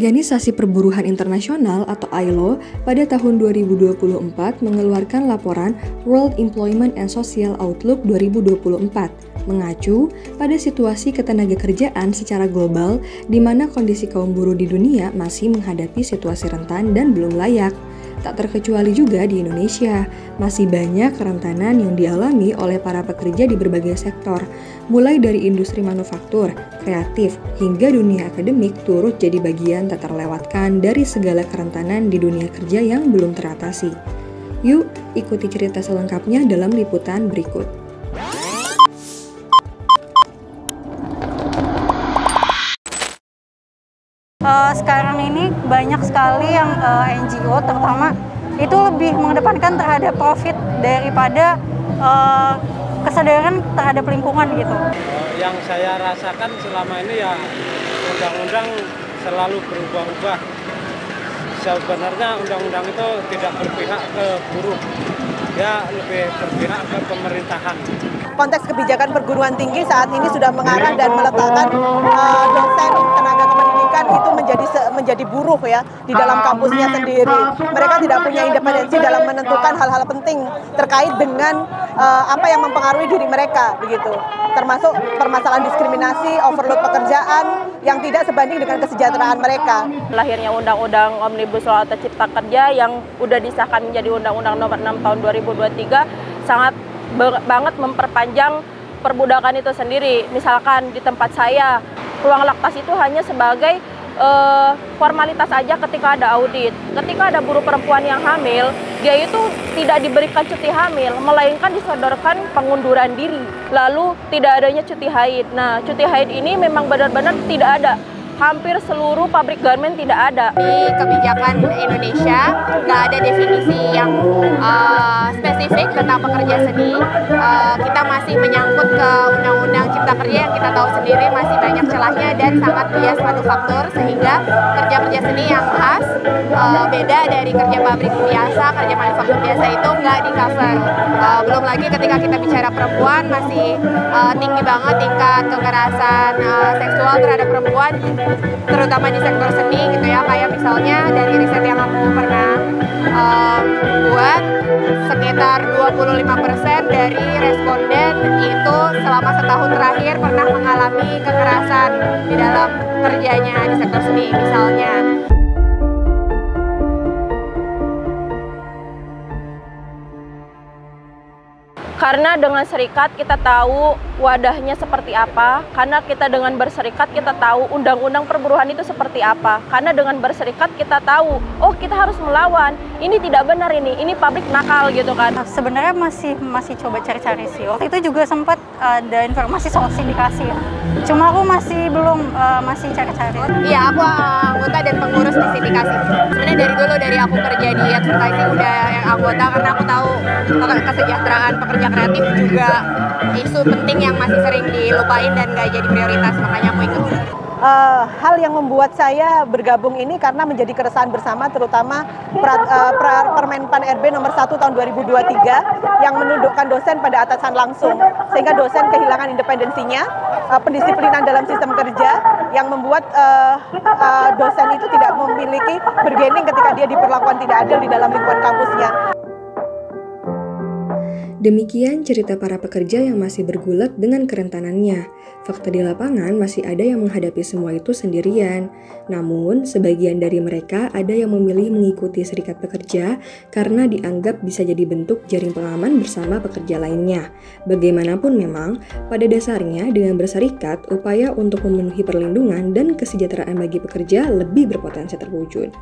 Organisasi Perburuhan Internasional atau ILO pada tahun 2024 mengeluarkan laporan World Employment and Social Outlook 2024 mengacu pada situasi ketenagakerjaan secara global di mana kondisi kaum buruh di dunia masih menghadapi situasi rentan dan belum layak. Tak terkecuali juga di Indonesia, masih banyak kerentanan yang dialami oleh para pekerja di berbagai sektor, mulai dari industri manufaktur, kreatif, hingga dunia akademik turut jadi bagian tak terlewatkan dari segala kerentanan di dunia kerja yang belum teratasi. Yuk, ikuti cerita selengkapnya dalam liputan berikut. Sekarang ini banyak sekali yang NGO terutama itu lebih mengedepankan terhadap profit daripada kesadaran terhadap lingkungan gitu. Yang saya rasakan selama ini ya undang-undang selalu berubah-ubah. Sebenarnya undang-undang itu tidak berpihak ke buruh, dia lebih berpihak ke pemerintahan. Konteks kebijakan perguruan tinggi saat ini sudah mengarah dan meletakkan dosen tenaga kependidikan itu menjadi buruh ya di dalam kampusnya sendiri. Mereka tidak punya independensi dalam menentukan hal-hal penting terkait dengan apa yang mempengaruhi diri mereka begitu. Termasuk permasalahan diskriminasi, overload pekerjaan yang tidak sebanding dengan kesejahteraan mereka. Lahirnya Undang-Undang Omnibus Law atau Cipta Kerja yang udah disahkan menjadi Undang-Undang Nomor 6 Tahun 2023 sangat banget memperpanjang perbudakan itu sendiri. Misalkan di tempat saya, ruang laktasi itu hanya sebagai formalitas aja ketika ada audit. Ketika ada buruh perempuan yang hamil, dia itu tidak diberikan cuti hamil, melainkan disodorkan pengunduran diri. Lalu tidak adanya cuti haid. Nah, cuti haid ini memang benar-benar tidak ada. Hampir seluruh pabrik garment tidak ada. Di kebijakan Indonesia nggak ada definisi yang spesifik tentang pekerja seni. Kita masih menyangkut ke Undang-Undang Cipta Kerja yang kita tahu sendiri masih banyak celahnya dan sangat bias manufaktur, sehingga kerja-kerja seni yang khas beda dari kerja pabrik biasa, kerja manufaktur biasa itu nggak di cover. Belum lagi ketika kita bicara perempuan masih tinggi banget tingkat kekerasan seksual terhadap perempuan, terutama di sektor seni gitu ya. Kayak misalnya dari riset yang aku pernah buat, sekitar 25% dari responden itu selama setahun terakhir pernah mengalami kekerasan di dalam kerjanya di sektor seni misalnya. Karena dengan serikat kita tahu wadahnya seperti apa, karena kita dengan berserikat kita tahu undang-undang perburuhan itu seperti apa, karena dengan berserikat kita tahu, oh kita harus melawan, ini tidak benar ini pabrik nakal gitu kan. Sebenarnya masih coba cari-cari sih. Waktu itu juga sempat ada informasi soal sindikasi ya. Cuma aku masih cari-cari. Iya, aku anggota dan pengurus di sindikasi. Sebenarnya dari aku kerja di advertising udah yang anggota, karena aku tahu kesejahteraan pekerja kreatif juga isu penting yang masih sering dilupain dan gak jadi prioritas, makanya aku ikut. Hal yang membuat saya bergabung ini karena menjadi keresahan bersama, terutama Permenpan RB nomor 1 tahun 2023 yang menundukkan dosen pada atasan langsung, sehingga dosen kehilangan independensinya, pendisiplinan dalam sistem kerja yang membuat dosen itu tidak memiliki bargaining ketika dia diperlakukan tidak adil di dalam lingkungan kampusnya. Demikian cerita para pekerja yang masih bergulat dengan kerentanannya. Fakta di lapangan masih ada yang menghadapi semua itu sendirian. Namun, sebagian dari mereka ada yang memilih mengikuti serikat pekerja karena dianggap bisa jadi bentuk jaring pengaman bersama pekerja lainnya. Bagaimanapun memang, pada dasarnya dengan berserikat, upaya untuk memenuhi perlindungan dan kesejahteraan bagi pekerja lebih berpotensi terwujud.